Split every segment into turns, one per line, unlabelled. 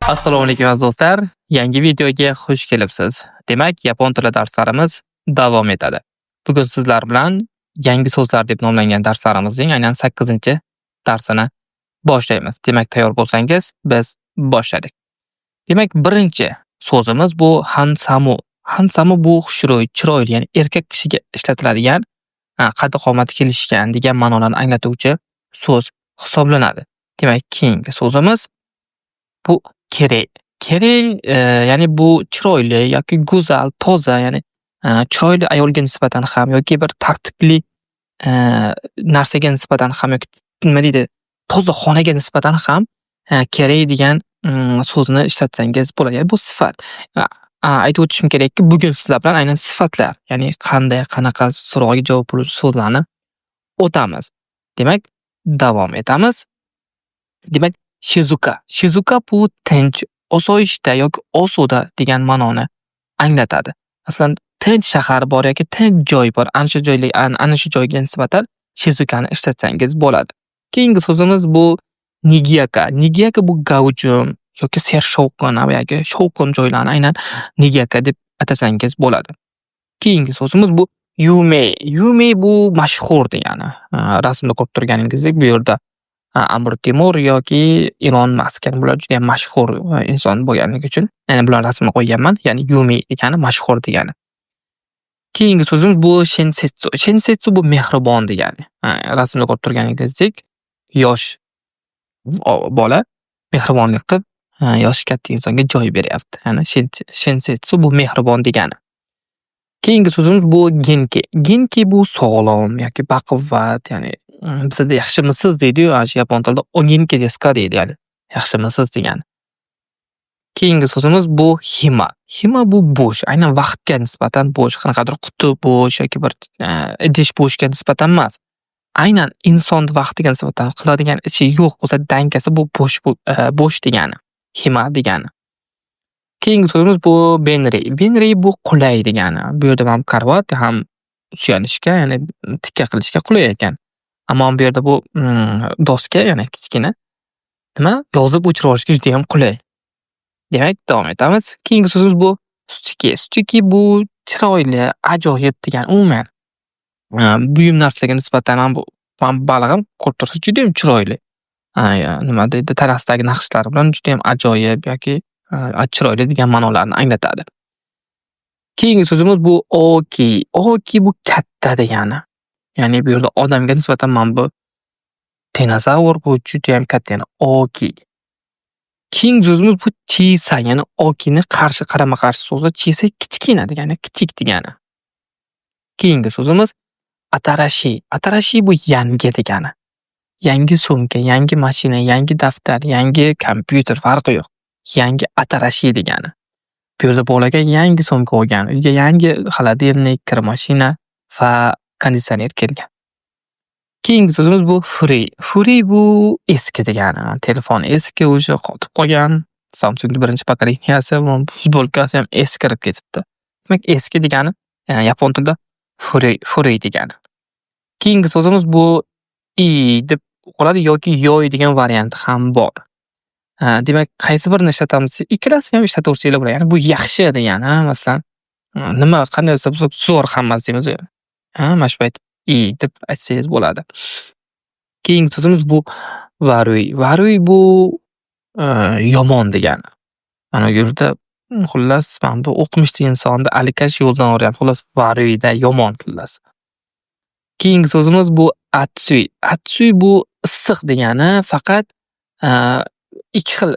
Assalomu alaykum aziz do'stlar. Yangi videoga xush kelibsiz. Demak, yapon tili darslarimiz davom etadi. Bugun sizlar bilan yangi so'zlar deb nomlangan darslarimizning aynan 8-darsini boshlaymiz. Demak, tayyor bo'lsangiz, biz boshladik. Demak, birinchi so'zimiz bu hansamu. Hansamu bu xushro'y, chiroyli, ya'ni erkak kishiga ishlatiladigan, qaddi-qomati kelishgan degan ma'nolarni anglatuvchi so'z hisoblanadi. Demak, keyingi so'zimiz bu kerak. Kerak, ya'ni bu chiroyli yoki go'zal, toza, ya'ni chiroyli ayolga nisbatan ham yoki bir tartibli narsaga nisbatan ham yoki nima deydi, toza xonaga nisbatan ham kerak degan so'zni ishlatsangiz bo'ladi. Ya'ni bu sifat. Aytib o'tishim kerakki, bugun sizlar bilan aynan sifatlar, ya'ni qanday, qanaqa so'rovga javob bo'luvchi so'zlarni o'tamiz. Demak, davom etamiz. Demak, Shizuka. Shizuka bu tinch, osoyishta yoki osuda degan ma'noni anglatadi. Masalan, tinch shahar bor yoki tinch joy bor. Ana shu joyga nisbatan Shizukani ishlatsangiz bo'ladi. Keyingi so'zimiz bu Nigiyaka. Nigiyaka bu gavjum yoki sershovqin yoki shovqin joylarni aynan Nigiyaka deb atasangiz bo'ladi. Keyingi so'zimiz bu Yumei. Yumei bu mashhur degani. Rasmda ko'rib turganingizdek bu yerda Amir Temur yoki Elon Musk, ya'ni bular juda ham mashhur inson bo'lganligi uchun, ya'ni bular rasmini qo'yganman. Ya'ni Yumei degani mashhur degani. Keyingi so'zimiz bu Shinsetsu. Shinsetsu bu mehribon degani. Rasmda ko'rib turganingizdek, yosh bola mehribonlik qilib, yoshi katta insonga joy beryapti. Ya'ni Shinsetsu bu mehribon degani. Keyingi so'zimiz bu Genki. Genki bu sog'lom yoki baquvvat, ya'ni bizda yaxshimisiz deydi-yu, yapon tilida Ogenki desu ka deydi, ya'ni yaxshimisiz degani. Keyingi so'zimiz bu Hima. Hima bu bo'sh, aynan vaqtga nisbatan bo'sh, qanaqadir quti bo'sh yoki bir idish bo'shga nisbatan emas. Aynan inson vaqtiga nisbatan qiladigan ishi yo'q bo'lsa, dankasi bu bo'sh degani. Hima degani. Keyingi so'zimiz bu Benri. Benri bu qulay degani. Bu yerda ham karvat, ham suyanishga, ya'ni tikka qilishga qulay ekan. Ammo bu yerda bu doska, ya'ni kichkina yozib o'chirib olishga juda ham qulay. Demak, davom etamiz. Keyingi so'zimiz bu Suzuki. Suzuki bu chiroyli, ajoyib degan. Umuman buyum narsalarga nisbatan ham bu baliq ham ko'rib tursiz juda ham chiroyli. Nima deydi, tanasidagi naqshlar bilan juda ham ajoyib yoki chiroyli degan ma'nolarni anglatadi. Keyingi so'zimiz bu Oki. Oki bu katta degani. Ya'ni bu yerda odamga nisbatan mana bu dinozavr bu juda ham katta, ya'ni Oki. Keyingi so'zimiz bu Chisa, ya'ni Okini qarama-qarshi so'zi. Chisa kichkina degani, kichik degani. Keyingi so'zimiz Atarashi. Atarashi bu yangi degani. Yangi sumka, yangi mashina, yangi daftar, yangi kompyuter farqi yo'q. Yangi Atarashi degani. Bu yerda bolaga yangi sumka olgan, uyga yangi xolodilnik, kir mashina va konditsioner kelgan. Keyingi so'zimiz bu Free. Free bu eski degani. Telefon eski, o'sha qotib qolgan. Samsung birinchi pokoleniyasi, futbolkasi ham eskirib ketibdi. Demak, eski degani yapon tilida Free degani. Keyingi so'zimiz bu I deb o'qiladi yoki Yoi degan varianti ham bor. Demak, qaysi birini ishlatamiz? Ikkalasini ham ishlataversanglar bo'ladi. Ya'ni bu yaxshi degani, masalan, nima qanday bo'lsa zo'r hammasi deymiz. Mana shu payt I deb aytsangiz bo'ladi. Keyingi so'zimiz bu Varui. Varui bu yomon degani. Mana bu yerda xullas mana bu o'qimishli insonni alikash yo'ldan o'ryapti. Xullas Varuida yomon xullas. Keyingi so'zimiz bu Atsui. Atsui bu issiq degani, faqat ikki xil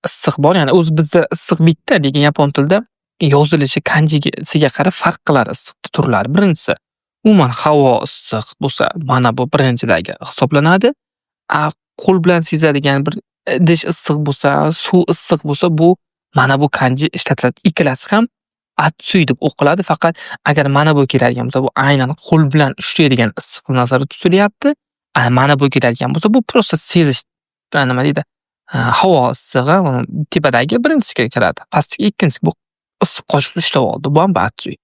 issiq bor. Ya'ni o'zi bizda issiq bitta, lekin yapon tilida yozilishi kanjisiga qarab farq qilar issiqning turlari. Birinchisi, umuman havo issiq bo'lsa, mana bu birinchidagi hisoblanadi. Qo'l bilan sezadigan bir idish issiq bo'lsa, suv issiq bo'lsa, bu mana bu kanji ishlatiladi. Ikkalasi ham Atsui deb o'qiladi, faqat agar mana bu keladigan bo'lsa, bu aynan qo'l bilan ushlaydigan issiq nazarda tutilyapti. Mana bu keladigan bo'lsa, bu prosta sezish, nima deydi? Havo issig'i tepadagi birinchisiga kiradi. Pastdagi ikkinchisi bu issiq qoshib ushlab oldi. Bu ham Atsui.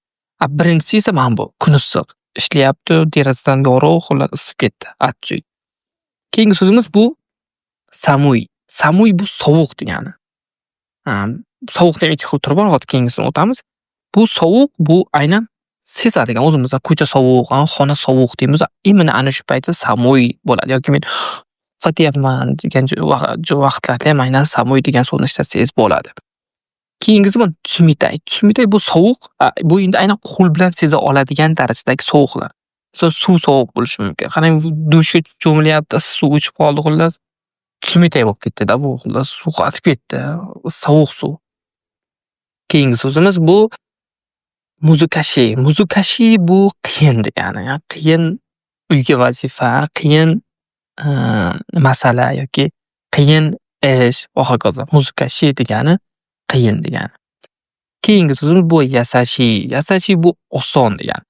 Birinchisi esa mana bu kun issiq ishlayapti, derazadan yorug', xullas isib ketdi. Atsui. Keyingi so'zimiz bu Samui. Samui bu sovuq degani. Sovuqda ham ikki xil turi bor. Hozir keyingisini o'tamiz. Bu sovuq, bu aynan sezadigan o'zimizda ko'cha sovuq, xona sovuq deymiz. Imini ana shu paytda samoy bo'ladi yoki men sotyapman degan vaqtlarda ham aynan samoy degan so'zni ishlatsangiz bo'ladi. Keyingisi bu tsumitay. Tsumitay bu sovuq, bu endi aynan qo'l bilan seza oladigan darajadagi sovuqlar. Masalan, suv sovuq bo'lishi mumkin. Qarang, dushga cho'milyapti, suv ichib qoldi xullas. Tsumitay bo'lib ketdi-da bu, xullas suv qotib ketdi. Sovuq suv. Keyingi so'zimiz bu muzukashi. Muzukashi bu qiyin degani. Qiyin uyga vazifa, qiyin masala yoki qiyin ish va hokazo. Muzukashi degani qiyin degani. Keyingi so'zimiz bu yasashi. Yasashi bu oson degani.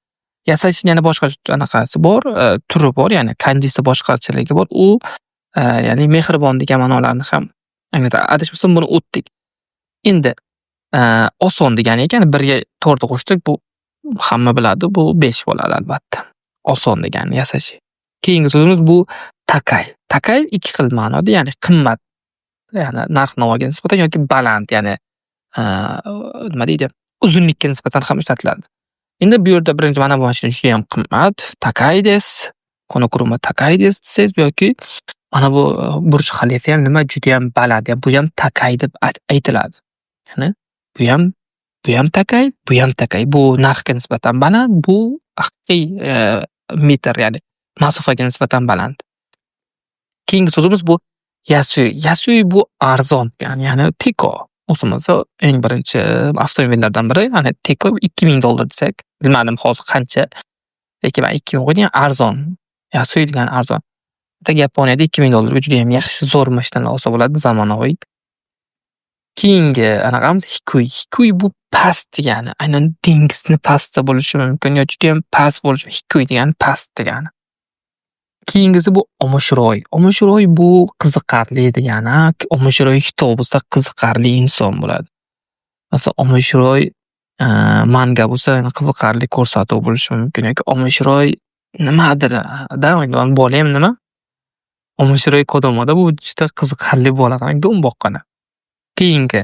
Yasashning yana boshqa anaqasi bor, turi bor, ya'ni kanjisi boshqachiligi bor. U ya'ni mehribon degan ma'nolarni ham anglatadi. Adashmasam buni o'tdik. Endi oson degani ekan, 1 ga 4 qo'shdik, bu hamma biladi, bu 5 bo'ladi albatta. Oson degani yasashi. Keyingi so'zimiz bu takay. Takay ikki xil ma'noda, ya'ni qimmat, ya'ni narx-navoga nisbatan yoki baland, ya'ni nima deydi? Uzunlikka nisbatan ham ishlatiladi. Endi bu yerda birinchi mana bu mashina juda ham qimmat, takay des, konokuruma takay des desangiz yoki mana bu Burj Xalifa ham nima juda ham baland, bu ham takay deb aytiladi. Ya'ni bu ham takay, bu ham takay. Bu narxga nisbatan baland, bu haqiqiy metr, ya'ni masofaga nisbatan baland. Keyingi so'zimiz bu yasui. Yasui bu arzon, ya'ni teko. O'zimizda eng birinchi avtomobillardan biri, ya'ni teko $2000 desak, bilmadim hozir qancha. Lekin men 2000 qo'ydim, arzon. Yasui degan arzon. Yaponiyada $2000 ga juda ham yaxshi zo'r mashinalar olsa bo'ladi, zamonaviy. Keyingi anaqamiz hikui. Hikui bu past degani, aynan dengizni pastda bo'lishi mumkin yoki juda ham past bo'lishi. Hikui degani past degani. Keyingisi bu omushiroy. Omushiroy bu qiziqarli degani. Omushiroy kitobida qiziqarli inson bo'ladi. Masalan, omushiroy manga bo'lsa, qiziqarli ko'rsatuv bo'lishi mumkin yoki omushiroy nimadir, bola ham nima? Omushiroy kodomoda bu juda qiziqarli bola, do'm boqqani. Keyingi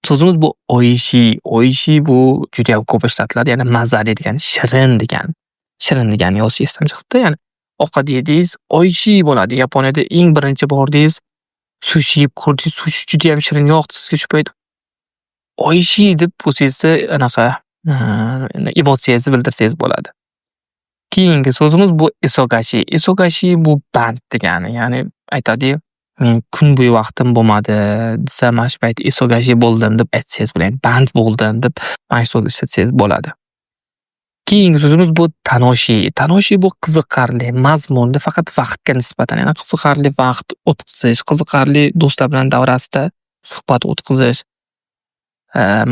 so'zimiz bu oishi. Oishi bu juda ham ko'p ishlatiladi, ya'ni mazali degani, shirin degani. Shirin degani yozish esdan chiqibdi, ya'ni ovqat yedingiz, oishi bo'ladi. Yaponiyada eng birinchi bordingiz, sushi yeb ko'rdingiz, sushi juda ham shirin yoqdi sizga shu payt. Oishi deb o'zingizda anaqa emotsiyangizni bildirsangiz bo'ladi. Keyingi so'zimiz bu isogashi. Isogashi bu band degani, ya'ni aytadi, men kun bo'yi vaqtim bo'lmadi desa, mana shu payt isogashi bo'ldim deb aytsangiz bo'ladi. Band bo'ldim deb mana shu so'zni ishlatsangiz bo'ladi. Keyingi so'zimiz bu tanoshi. Tanoshi bu qiziqarli, mazmunli, faqat vaqtga nisbatan, ya'ni qiziqarli vaqt o'tkazish, qiziqarli do'stlar bilan davrasida suhbat o'tkazish.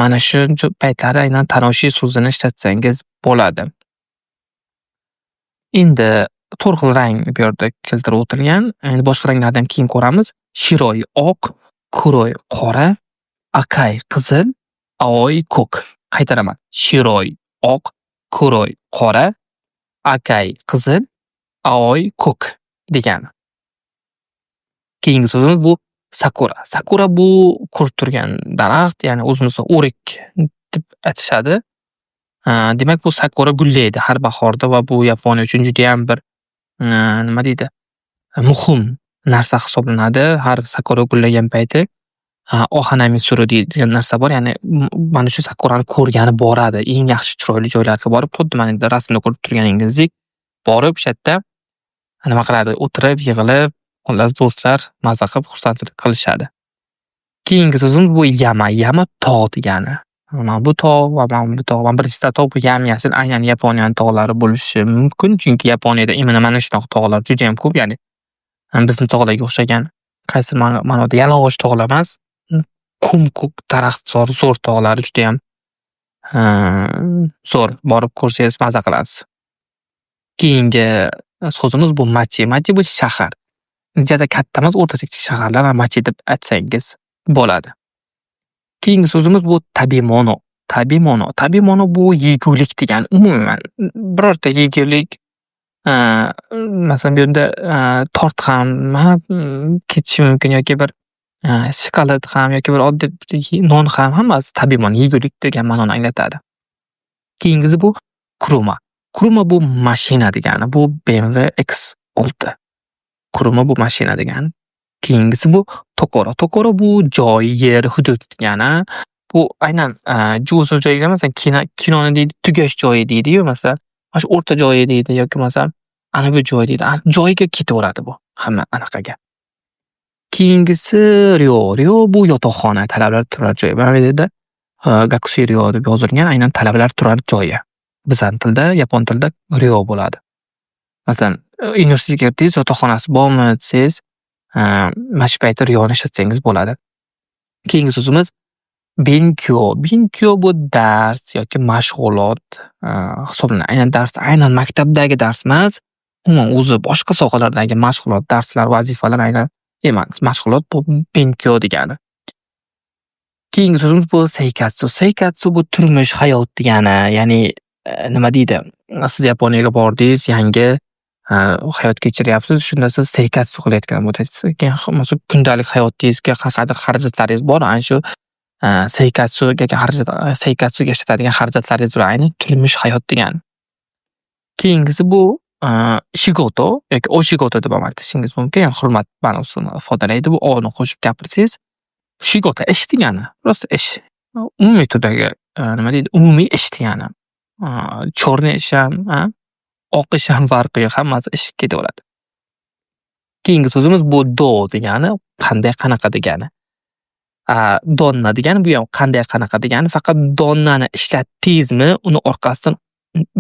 Mana shu paytlarda aynan tanoshi so'zini ishlatsangiz bo'ladi. Endi 4 xil rang bu yerda keltirib o'tilgan. Endi boshqa ranglardan keyin ko'ramiz. Shiroi oq, kuroi qora, akai qizil, aoi ko'k. Qaytaraman. Shiroi oq, kuroi qora, akai qizil, aoi ko'k degani. Keyingi so'zimiz bu sakura. Sakura bu ko'rib turgan daraxt, ya'ni o'zimizda o'rik deb aytishadi. Demak, bu sakura gullaydi har bahorda va bu Yaponiya uchun juda ham bir nima deydi? Muhim narsa hisoblanadi. Har sakura gullagan payti ohanami suru degan narsa bor. Ya'ni mana shu sakurani ko'rgani boradi. Eng yaxshi chiroyli joylarga borib, xuddi mana endi rasmda ko'rib turganingizdek borib, o'sha yerda nima qiladi? O'tirib, yig'ilib, xullas do'stlar maza qilib xursandchilik qilishadi. Keyingi so'zimiz bu yama. Yama tog' degani. Mana bu tog' va mana bu tog'. Birinchisi tog' bu yam-yashil, aynan Yaponiyaning tog'lari bo'lishi mumkin, chunki Yaponiyada mana shunaqa tog'lar juda ham ko'p, ya'ni bizning tog'larga o'xshagan qaysi ma'noda yalang'och tog'lar emas, ko'm-ko'k daraxtzor zo'r tog'lari juda ham zo'r. Borib ko'rsangiz maza qilasiz. Keyingi so'zimiz bu machi. Machi bu shahar. Juda katta emas, o'rtacha kichik shaharlar machi deb aytsangiz bo'ladi. Keyingi so'zimiz bu tabimono. Tabimono. Tabimono bu yegulik degani. Umuman birorta yegulik, masalan bu yerda tort ham ketishi mumkin yoki bir shokolad ham yoki bir oddiy non ham hammasi tabiiy ma'no, yegulik degan ma'noni anglatadi. Keyingisi bu kuruma. Kuruma bu mashina degani. Bu BMW X6. Kuruma bu mashina degani. Keyingisi bu tokoro. Tokoro bu joy, yer, hudud degani. Bu aynan o'sha joyga masalan kinoni deydi, tugash joyi deydi-yu masalan. Mana shu o'rta joyi deydi yoki masalan ana bu joy deydi. Joyga ketaveradi bu hamma anaqaga. Keyingisi Ryo. Ryo bu yotoqxona, talabalar turar joyi. Mana bu yerda Gakusei Ryo deb yozilgan, aynan talabalar turar joyi. Bizning tilda, yapon tilida Ryo bo'ladi. Masalan, universitetga kirdingiz, yotoqxonasi bormi desangiz, mana shu paytda Ryoni ishlatsangiz bo'ladi. Keyingi so'zimiz Benkyo. Benkyo bu dars yoki mashg'ulot hisoblanadi. Aynan dars, aynan maktabdagi dars emas, umuman o'zi boshqa sohalardagi mashg'ulot, darslar, vazifalar aynan mashg'ulot bu Benkyo degani. Keyingi so'zimiz bu seikatsu. Seikatsu bu turmush, hayot degani. Ya'ni nima deydi? Siz Yaponiyaga bordingiz, yangi hayot kechiryapsiz, shunda siz seikatsu qilayotgan bo'lasiz. Masalan, kundalik hayotingizga qanaqadir xarajatlaringiz bor, ana shu seikatsuga ishlatadigan xarajatlaringiz bor, aynan turmush, hayot degani. Keyingisi bu shigoto yoki oshigoto deb ham aytishingiz mumkin. Ya'ni hurmat ma'nosini ifodalaydi. Bu o'ni qo'shib gapirsangiz, shigoto ish degani. Prosta ish. Umumiy turdagi nima deydi? Umumiy ish degani. Chorni ish ham, oq ish ham farqi yo'q, hammasi ish ketaveradi. Keyingi so'zimiz bu do degani, qanday, qanaqa degani. Donna degani bu ham qanday, qanaqa degani. Faqat donnani ishlatdingizmi, uni orqasidan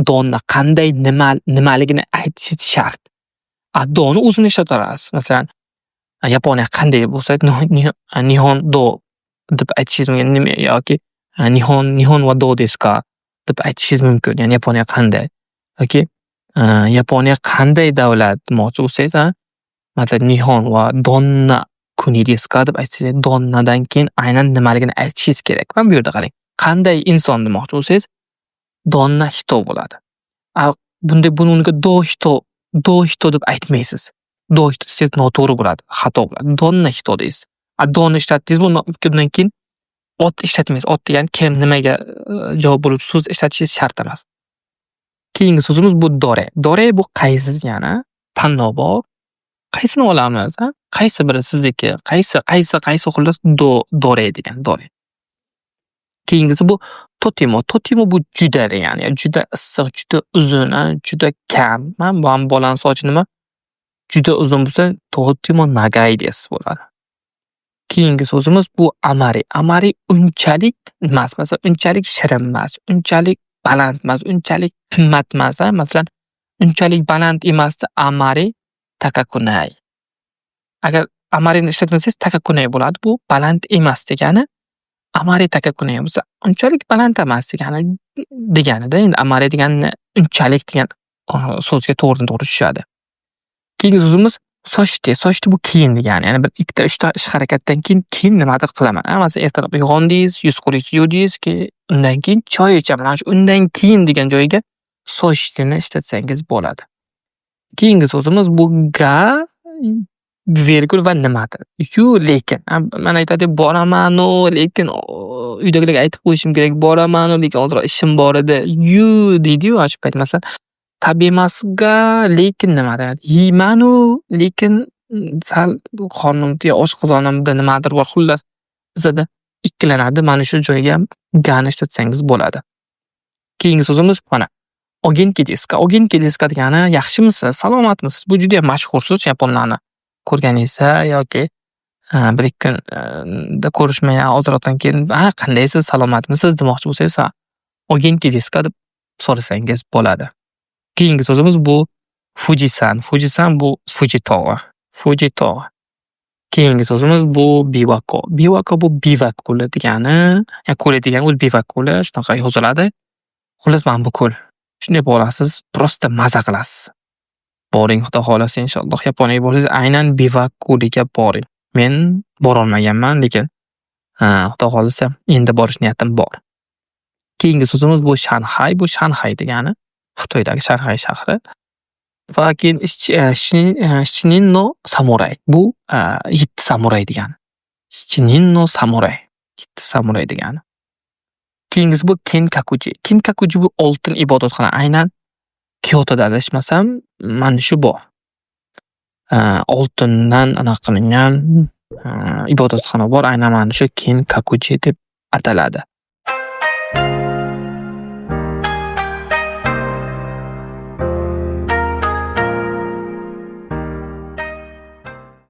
donna qanday, nimaligini aytishingiz shart. Doni o'zini ishlataverasiz. Masalan, Yaponiya qanday bo'lsa, nihon do deb aytishingiz mumkin yoki nihon wa do desu ka deb aytishingiz mumkin. Ya'ni Yaponiya qanday yoki Yaponiya qanday davlat demoqchi bo'lsangiz, masalan nihon va donna kuni desu ka deb aytsangiz, donnadan keyin aynan nimaligini aytishingiz kerak. Mana bu yerda qarang. Qanday inson demoqchi bo'lsangiz, donna hito bo'ladi. Buni unga do hito deb aytmaysiz. Do hito desangiz noto'g'ri bo'ladi, xato bo'ladi. Donna hito deysiz. Donni ishlatdingiz, bundan keyin ot ishlatmaysiz. Ot degani kim, nimaga javob bo'luvchi so'z ishlatishingiz shart emas. Keyingi so'zimiz bu dore. Dore bu qaysi degani, tanlov bor. Qaysini olamiz? Qaysi biri sizniki? Qaysi xullas dore degan, dore. Keyingisi bu totimo. Totimo bu juda degani, juda issiq, juda uzun, juda kam. Bu ham bolani sochi nima? Juda uzun bo'lsa, totimo nagai desiz bo'ladi. Keyingi so'zimiz bu amari. Amari unchalik emas, masalan, unchalik shirin emas, unchalik baland emas, unchalik qimmat emas. Masalan, unchalik baland emasdi, amari takakunai. Agar amarini ishlatmasangiz takakunai bo'ladi. Bu baland emas degani. Amari takakunai bo'lsa, unchalik baland emas deganida. Endi amari degani unchalik degan so'zga to'g'ri tushadi. Keyingi so'zimiz sochdi. Sochdi bu keyin degani. Ya'ni bir ikkita, uchta ish harakatdan keyin nimadir qilaman. Masalan, ertalab uyg'ondingiz, yuz qo'lingizni yuvdingiz, undan keyin choy ichaman. Undan keyin degan joyiga sochdini ishlatsangiz bo'ladi. Keyingi so'zimiz bu ga, virgul va nimadir. Lekin. Men aytadi, boraman, lekin uydagilarga aytib qo'yishim kerak, boraman, lekin hozir ishim bor edi. Deydi-yu, shu payt masalan, tabiiy emasga, lekin nima deydi? Yeymanu, lekin sal qornimda, oshqozonimda nimadir bor. Xullas, bizda ikkilanadi. Mana shu joyga gani ishlatsangiz bo'ladi. Keyingi so'zimiz mana Ogenki desu ka. Ogenki desu ka degani yaxshimisiz, salomatmisiz? Bu juda ham mashhur so'z, yaponlarni ko'rganingizda yoki bir ikki kunda ko'rishmay ozroqdan keyin qandaysiz, salomatmisiz demoqchi bo'lsangiz, Ogenki desu ka deb so'rasangiz bo'ladi. Keyingi so'zimiz bu Fujisan. Fujisan bu Fuji tog'i. Fuji tog'i. Keyingi so'zimiz bu Biwako. Biwako bu bivak ko'li degani. Ya'ni ko'li degani o'z bivak ko'li, shunaqa yoziladi. Xullas, mana bu ko'l. Shunday borasiz, prosta maza qilasiz. Boring, xudo xolasa inshaalloh Yaponiyaga borsangiz, aynan bivak ko'liga boring. Men bora olmaganman, lekin xudo xolasa endi borish niyatim bor. Keyingi so'zimiz bu Shanxay. Bu Shanxay degani Xitoydagi Shanxay shahri. Va keyin Shinin no samuray. Bu 7 samuray degani. Shichinin no samuray. Yetti samuray degani. Keyingisi bu Kenkakuji. Kenkakuji bu oltin ibodatxona. Aynan Kyotoda adashmasam, mana shu bu. Oltindan anaqa qilingan ibodatxona bor. Aynan mana shu Kenkakuji deb ataladi.